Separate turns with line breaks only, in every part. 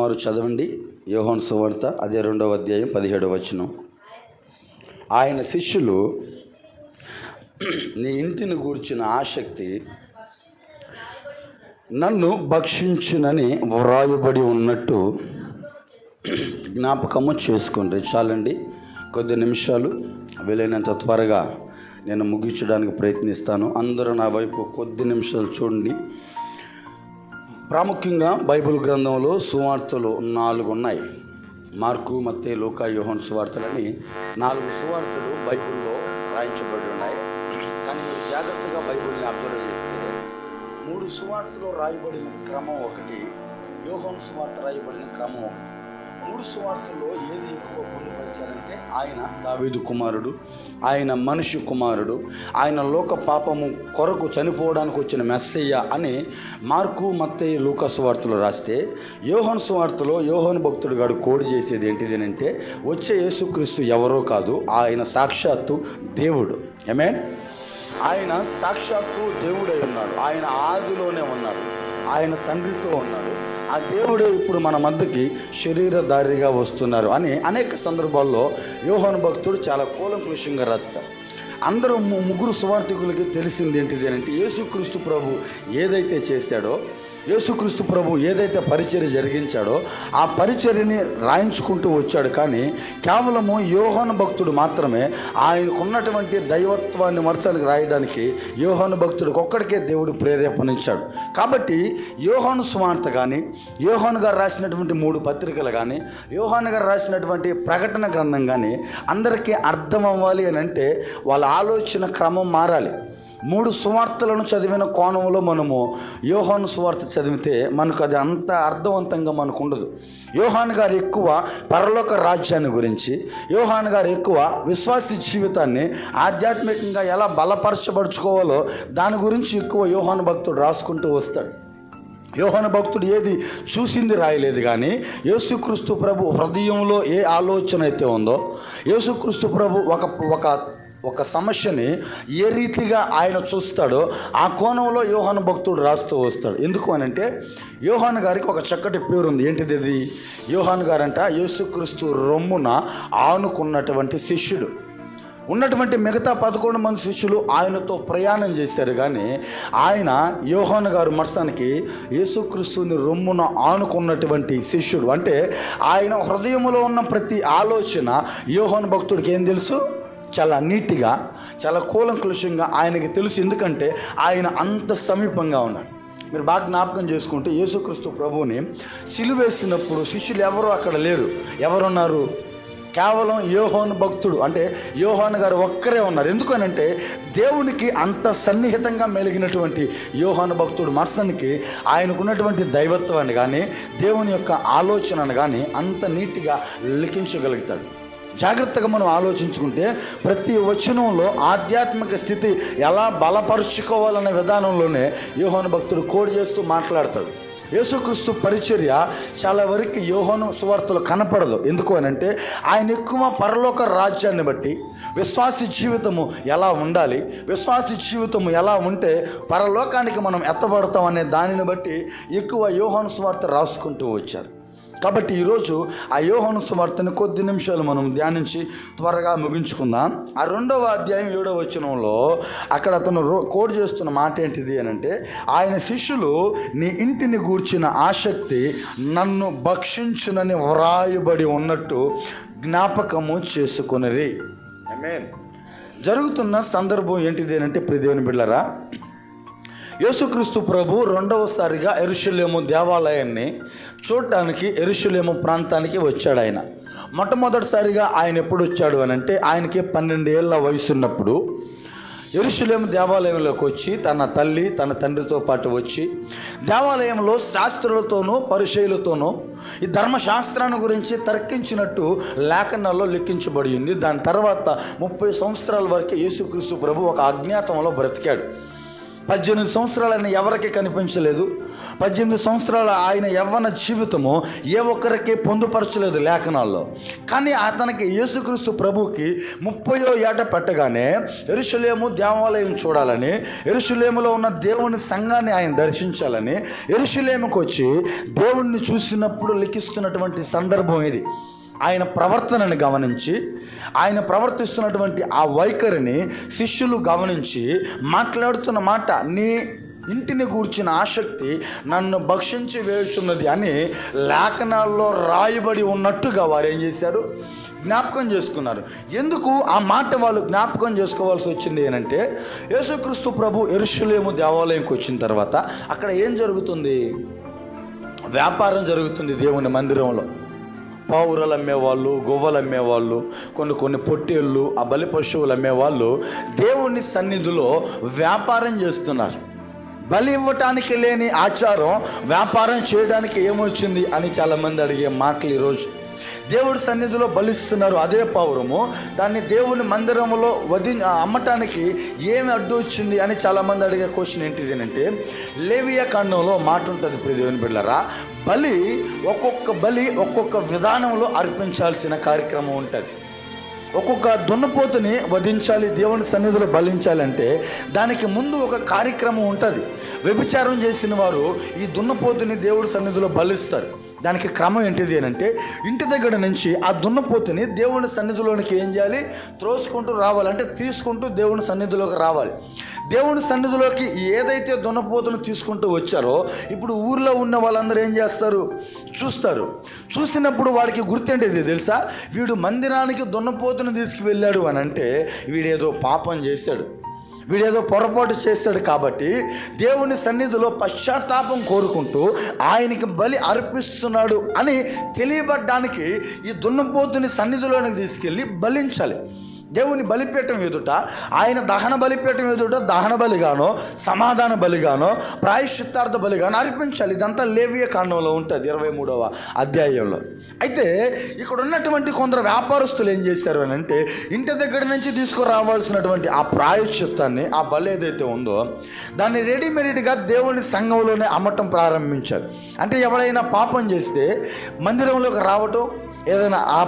ఉన్నవారు చదవండి. యోహాను సువార్త అదే 2వ అధ్యాయం 17వ వచనం. ఆయన శిష్యులు నీ ఇంటిని గూర్చిన ఆసక్తి నన్ను భక్షించునని వ్రాయబడి ఉన్నట్టు జ్ఞాపకము చేసుకోండి. చాలండి, కొద్ది నిమిషాలు వీలైనంత త్వరగా నేను ముగించడానికి ప్రయత్నిస్తాను. అందరూ నా వైపు కొద్ది నిమిషాలు చూడండి. ప్రాముఖ్యంగా బైబిల్ గ్రంథంలో సువార్తలు 4 ఉన్నాయి. మార్కు, మత్తయి, లూకా, యోహాను సువార్తలని 4 సువార్తలు బైబిల్లో రాయించబడి ఉన్నాయి. కానీ మీరు జాగ్రత్తగా బైబిల్ని అబ్జర్వ్ చేస్తే 3 సువార్తలు రాయబడిన క్రమం ఒకటి, యోహాను సువార్త రాయబడిన క్రమం ఒకటి. 3 సువార్తల్లో ఏది ఎక్కువ పొందుపరిచారంటే ఆయన దావీదు కుమారుడు, ఆయన మనిషి కుమారుడు, ఆయన లోక పాపము కొరకు చనిపోవడానికి వచ్చిన మెస్సయ్య అని మార్కు, మత్తయి, లూకా సువార్తలు రాస్తే, యోహాను సువార్తలో యోహాను భక్తుడు గారు కోడి చేసేది ఏంటిదేనంటే వచ్చే యేసుక్రీస్తు ఎవరో కాదు, ఆయన సాక్షాత్తు దేవుడు. ఆమేన్. ఆయన సాక్షాత్తు దేవుడై ఉన్నాడు. ఆయన ఆదిలోనే ఉన్నాడు. ఆయన తండ్రితో ఉన్నాడు. ఆ దేవుడే ఇప్పుడు మన మధ్యకి శరీరధారిగా వస్తున్నారు అని అనేక సందర్భాల్లో యోహాను భక్తుడు చాలా కూలంకుషంగా రాస్తారు. అందరూ 3 సువార్థికులకి తెలిసింది ఏంటిది అంటే యేసుక్రీస్తు ప్రభు ఏదైతే చేశాడో, యేసుక్రీస్తు ప్రభు ఏదైతే పరిచర్య జరిగించాడో ఆ పరిచర్యని రాయించుకుంటూ వచ్చాడు. కానీ కేవలము యోహాను భక్తుడు మాత్రమే ఆయనకున్నటువంటి దైవత్వాన్ని మరచడానికి రాయడానికి యోహాను భక్తుడికి ఒక్కడికే దేవుడు ప్రేరేపణించాడు. కాబట్టి యోహాను సువార్త కానీ, యోహాను గారు రాసినటువంటి 3 పత్రికలు కానీ, యోహాను గారు రాసినటువంటి ప్రకటన గ్రంథం కానీ అందరికీ అర్థం అవ్వాలి అని అంటే వాళ్ళ ఆలోచన క్రమం మారాలి. 3 సువార్తలను చదివిన కోణంలో మనము యోహాను సువార్త చదివితే మనకు అది అంత అర్థవంతంగా మనకు ఉండదు. యోహాను గారు ఎక్కువ పరలోక రాజ్యాన్ని గురించి, యోహాను గారు ఎక్కువ విశ్వాస జీవితాన్ని ఆధ్యాత్మికంగా ఎలా బలపరచబడుచుకోవాలో దాని గురించి ఎక్కువ యోహాను భక్తుడు రాసుకుంటూ వస్తాడు. యోహాను భక్తుడు ఏది చూసింది రాయలేదు, కానీ యేసుక్రీస్తు ప్రభు హృదయంలో ఏ ఆలోచన అయితే ఉందో, యేసుక్రీస్తు ప్రభు ఒక సమస్యని ఏ రీతిగా ఆయన చూస్తాడో ఆ కోణంలో యోహాను భక్తుడు రాస్తూ వస్తాడు. ఎందుకు అని అంటే యోహాను గారికి ఒక చక్కటి పేరు ఉంది. ఏంటిది అది? యోహాను గారంట యేసుక్రీస్తు రొమ్మున ఆనుకున్నటువంటి శిష్యుడు. ఉన్నటువంటి మిగతా 11 మంది శిష్యులు ఆయనతో ప్రయాణం చేశారు, కానీ ఆయన యోహాను గారు మర్సానికి యేసుక్రీస్తుని రొమ్మున ఆనుకున్నటువంటి శిష్యుడు. అంటే ఆయన హృదయంలో ఉన్న ప్రతి ఆలోచన యోహాను భక్తుడికి ఏం తెలుసు? చాలా నీట్గా, చాలా కూలంకుషంగా ఆయనకి తెలుసు. ఎందుకంటే ఆయన అంత సమీపంగా ఉన్నాడు. మీరు బాగా జ్ఞాపకం చేసుకుంటే యేసుక్రీస్తు ప్రభువుని సిలువేసినప్పుడు శిష్యులు ఎవరు అక్కడ లేరు. ఎవరున్నారు? కేవలం యోహాను భక్తుడు, అంటే యోహాను గారు ఒక్కరే ఉన్నారు. ఎందుకనంటే దేవునికి అంత సన్నిహితంగా మెలిగినటువంటి యోహాను భక్తుడు మర్సనికి ఆయనకున్నటువంటి దైవత్వాన్ని కానీ, దేవుని యొక్క ఆలోచనను కానీ అంత నీట్గా లిఖించగలుగుతాడు. జాగ్రత్తగా మనం ఆలోచించుకుంటే ప్రతి వచనంలో ఆధ్యాత్మిక స్థితి ఎలా బలపరుచుకోవాలనే విధానంలోనే యోహాను భక్తుడు కోడి చేస్తూ మాట్లాడతాడు. యేసుక్రీస్తు పరిచర్య చాలా వరకు యోహాను సువార్తలో కనపడదు. ఎందుకు అని అంటే ఆయన ఎక్కువ పరలోక రాజ్యాన్ని బట్టి విశ్వాస జీవితము ఎలా ఉండాలి, విశ్వాస జీవితము ఎలా ఉంటే పరలోకానికి మనం ఎత్తబడతాం అనే దానిని బట్టి ఎక్కువ యోహాను సువార్త రాసుకుంటూ వచ్చారు. కాబట్టి ఈరోజు ఆ యోహాను సువార్తని కొద్ది నిమిషాలు మనం ధ్యానించి త్వరగా ముగించుకుందాం. ఆ 2వ అధ్యాయం 7వ వచనంలో అక్కడ అతను కోడ్ చేస్తున్న మాట ఏంటిది అని అంటే ఆయన శిష్యులు నీ ఇంటిని గూర్చిన ఆసక్తి నన్ను భక్షించునని వ్రాయబడి ఉన్నట్టు జ్ఞాపకము చేసుకొనిరి. ఆమేన్. జరుగుతున్న సందర్భం ఏంటిది అని అంటే ప్రియదేవుని బిడ్డలారా, యేసుక్రీస్తు ప్రభు 2వసారిగా యెరూషలేము దేవాలయాన్ని చూడటానికి యెరూషలేము ప్రాంతానికి వచ్చాడు. ఆయన మొట్టమొదటిసారిగా ఆయన ఎప్పుడు వచ్చాడు అని అంటే ఆయనకి 12 ఏళ్ల వయసు ఉన్నప్పుడు యెరూషలేము దేవాలయంలోకి వచ్చి తన తల్లి తన తండ్రితో పాటు వచ్చి దేవాలయంలో శాస్త్రులతోనూ పరిచయులతోనూ ఈ ధర్మశాస్త్రాన్ని గురించి తర్కించినట్టు లేఖనాల్లో లిఖించబడి ఉంది. దాని తర్వాత 30 సంవత్సరాల వరకు యేసుక్రీస్తు ప్రభు ఒక అజ్ఞాతంలో బ్రతికాడు. 18 సంవత్సరాలైనా ఎవరికి కనిపించలేదు. 18 సంవత్సరాల ఆయన యవ్వన జీవితము ఏ ఒక్కరికి పొందుపరచలేదు లేఖనాల్లో. కానీ అతనికి యేసుక్రీస్తు ప్రభువుకి 30వ ఏట పెట్టగానే యెరూషలేము దేవాలయం చూడాలని, యెరూషలేములో ఉన్న దేవుని సంఘాన్ని ఆయన దర్శించాలని యెరూషలేముకు వచ్చి దేవుణ్ణి చూసినప్పుడు లిఖిస్తున్నటువంటి సందర్భం ఇది. ఆయన ప్రవర్తనని గమనించి, ఆయన ప్రవర్తిస్తున్నటువంటి ఆ వైఖరిని శిష్యులు గమనించి మాట్లాడుతున్న మాట, నీ ఇంటిని గూర్చిన ఆసక్తి నన్ను భక్షించి వేయుచున్నది అని లేఖనాల్లో రాయబడి ఉన్నట్టుగా వారు ఏం చేశారు? జ్ఞాపకం చేసుకున్నారు. ఎందుకు ఆ మాట వాళ్ళు జ్ఞాపకం చేసుకోవాల్సి వచ్చింది అంటే, యేసుక్రీస్తు ప్రభు యెరూషలేము దేవాలయంకి వచ్చిన తర్వాత అక్కడ ఏం జరుగుతుంది? వ్యాపారం జరుగుతుంది. దేవుని మందిరంలో పావురాలు అమ్మేవాళ్ళు, గువ్వలు అమ్మేవాళ్ళు, కొన్ని పొట్టేళ్ళు, ఆ బలి పశువులు అమ్మేవాళ్ళు దేవుని సన్నిధిలో వ్యాపారం చేస్తున్నారు. బలి ఇవ్వటానికి లేని ఆచారం వ్యాపారం చేయడానికి ఏమొచ్చింది అని చాలామంది అడిగే మాటలు ఈరోజు. దేవుడి సన్నిధిలో బలిస్తున్నారు అదే పావురము, దాన్ని దేవుని మందిరంలో అమ్మటానికి ఏమి అడ్డు వచ్చింది అని చాలామంది అడిగే క్వశ్చన్ ఏంటిది అంటే, లేవియా కాండంలో మాట ఉంటుంది ప్రియ దేవుని బిడ్డలారా, ఒక్కొక్క బలి ఒక్కొక్క విధానంలో అర్పించాల్సిన కార్యక్రమం ఉంటుంది. ఒక్కొక్క దున్నపోతుని వధించాలి, దేవుని సన్నిధిలో బలించాలంటే దానికి ముందు ఒక కార్యక్రమం ఉంటుంది. వ్యభిచారం చేసిన వారు ఈ దున్నపోతుని దేవుడి సన్నిధిలో బలిస్తారు. దానికి క్రమం ఏంటిది అంటే, ఇంటి దగ్గర నుంచి ఆ దున్నపోతుని దేవుని సన్నిధిలోనికి ఏం చేయాలి? త్రోసుకుంటూ రావాలంటే తీసుకుంటూ దేవుని సన్నిధిలోకి రావాలి. దేవుని సన్నిధిలోకి ఏదైతే దున్నపోతును తీసుకుంటూ వచ్చారో ఇప్పుడు ఊర్లో ఉన్న వాళ్ళందరూ ఏం చేస్తారు? చూస్తారు. చూసినప్పుడు వాడికి గుర్తేంటిది తెలుసా? వీడు మందిరానికి దున్నపోతును తీసుకువెళ్ళాడు అని అంటే వీడేదో పాపం చేశాడు, వీడేదో పొరపాటు చేస్తాడు. కాబట్టి దేవుని సన్నిధిలో పశ్చాత్తాపం కోరుకుంటూ ఆయనకి బలి అర్పిస్తున్నాడు అని తెలియబడ్డానికి ఈ దున్నపోతుని సన్నిధిలోనికి తీసుకెళ్ళి బలించాలి. దేవుని బలిపీఠం ఎదుట, ఆయన దహన బలిపీఠం ఎదుట దహన బలిగానో సమాధాన బలిగానో ప్రాయశ్చిత్తార్థ బలిగానో అర్పించాలి. ఇదంతా లేవియా కాండంలో ఉంటుంది 23వ అధ్యాయంలో. అయితే ఇక్కడ ఉన్నటువంటి కొందరు వ్యాపారస్తులు ఏం చేశారు అని అంటే, ఇంటి దగ్గర నుంచి తీసుకురావాల్సినటువంటి ఆ ప్రాయశ్చిత్తాన్ని, ఆ బలి ఏదైతే ఉందో దాన్ని రెడీమేడ్గా దేవుని సంఘంలోనే అమ్మటం ప్రారంభించారు. అంటే ఎవరైనా పాపం చేస్తే మందిరంలోకి రావటం, ఏదైనా ఆ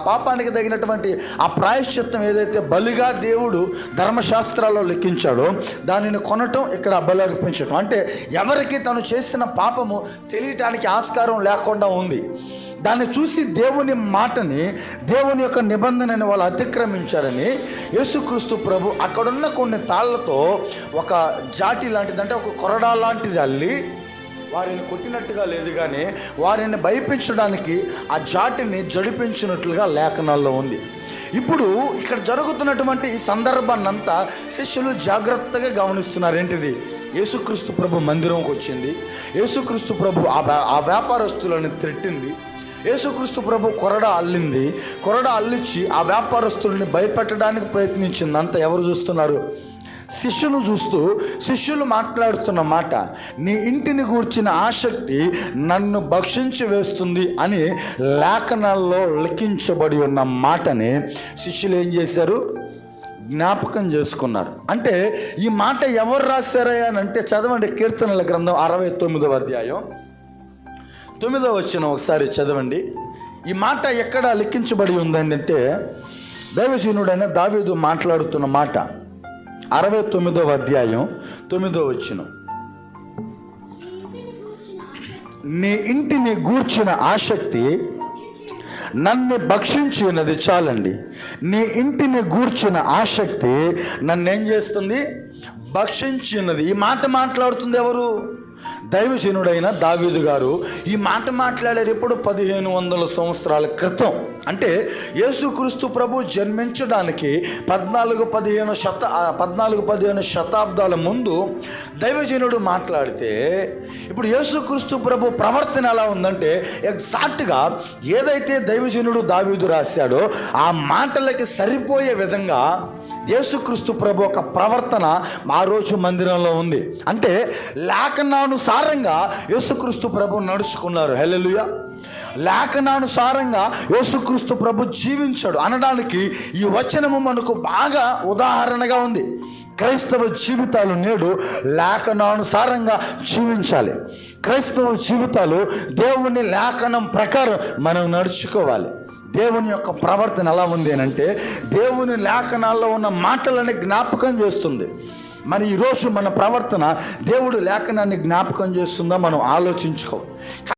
పాపానికి తగినటువంటి ఆ ప్రాయశ్చిత్తం ఏదైతే బలిగా దేవుడు ధర్మశాస్త్రాల్లో లెక్కించాడో దానిని కొనటం, ఇక్కడ బలి అర్పించటం. అంటే ఎవరికి తను చేసిన పాపము తెలియటానికి ఆస్కారం లేకుండా ఉంది. దాన్ని చూసి దేవుని మాటని, దేవుని యొక్క నిబంధనని వాళ్ళు అతిక్రమించారని యేసుక్రీస్తు ప్రభు అక్కడున్న కొన్ని తాళ్లతో ఒక జాటి లాంటిది, అంటే ఒక కొరడా లాంటిది అల్లి, వారిని కొట్టినట్టుగా లేదు కానీ వారిని భయపించడానికి ఆ జాటిని జడిపించినట్లుగా లేఖనాల్లో ఉంది. ఇప్పుడు ఇక్కడ జరుగుతున్నటువంటి ఈ సందర్భాన్ని అంతా శిష్యులు జాగ్రత్తగా గమనిస్తున్నారు. ఏంటిది? యేసుక్రీస్తు ప్రభు మందిరంకి వచ్చింది, యేసుక్రీస్తు ప్రభు ఆ వ్యాపారస్తులను తిట్టింది, యేసుక్రీస్తు ప్రభు కొరడ అల్లింది, కొరడ అల్లించి ఆ వ్యాపారస్తుల్ని భయపెట్టడానికి ప్రయత్నించింది. అంతా ఎవరు చూస్తున్నారు? శిష్యులు చూస్తూ శిష్యులు మాట్లాడుతున్న మాట, నీ ఇంటిని గూర్చిన ఆసక్తి నన్ను భక్షించి వేస్తుంది అని లేఖనాల్లో లిఖించబడి ఉన్న మాటని శిష్యులు ఏం చేశారు? జ్ఞాపకం చేసుకున్నారు. అంటే ఈ మాట ఎవరు రాశారయ్యా అని అంటే, చదవండి కీర్తనల గ్రంథం 69వ అధ్యాయం 9వ వచనం ఒకసారి చదవండి. ఈ మాట ఎక్కడ లిఖించబడి ఉందని అంటే, దైవజనుడైన దావీదు మాట్లాడుతున్న మాట 69వ అధ్యాయం 9వ వచనం. నీ ఇంటిని గూర్చిన ఆసక్తి నన్ను భక్షించినది. చాలండి, నీ ఇంటిని గూర్చిన ఆసక్తి నన్ను ఏం చేస్తుంది? భక్షించినది. ఈ మాట మాట్లాడుతుంది ఎవరు? దైవజనుడైన దావీదు గారు ఈ మాట మాట్లాడారు. ఎప్పుడు? 1500 సంవత్సరాల క్రితం. అంటే యేసుక్రీస్తు ప్రభు జన్మించడానికి 14-15 శతాబ్దాల ముందు దైవజనుడు మాట్లాడితే, ఇప్పుడు యేసుక్రీస్తు ప్రభు ప్రవర్తన ఎలా ఉందంటే ఎగ్జాక్ట్గా ఏదైతే దైవజనుడు దావీదు రాశాడో ఆ మాటలకి సరిపోయే విధంగా యేసుక్రీస్తు ప్రభు ఒక ప్రవర్తన ఆ రోజు మందిరంలో ఉంది. అంటే లేఖనానుసారంగా యేసుక్రీస్తు ప్రభు నడుచుకున్నారు. హల్లెలూయా. లేఖనానుసారంగా యేసుక్రీస్తు ప్రభు జీవించాడు అనడానికి ఈ వచనము మనకు బాగా ఉదాహరణగా ఉంది.
క్రైస్తవ జీవితాలు నేడు లేఖనానుసారంగా జీవించాలి. క్రైస్తవ జీవితాలు దేవుని లేఖనం ప్రకారం మనం నడుచుకోవాలి. దేవుని యొక్క ప్రవర్తన ఎలా ఉంది అని అంటే, దేవుని లేఖనాల్లో ఉన్న మాటలని జ్ఞాపకం చేస్తుంది. మరి ఈరోజు మన ప్రవర్తన దేవుడు లేఖనాన్ని జ్ఞాపకం చేస్తుందా మనం ఆలోచించుకోవాలి.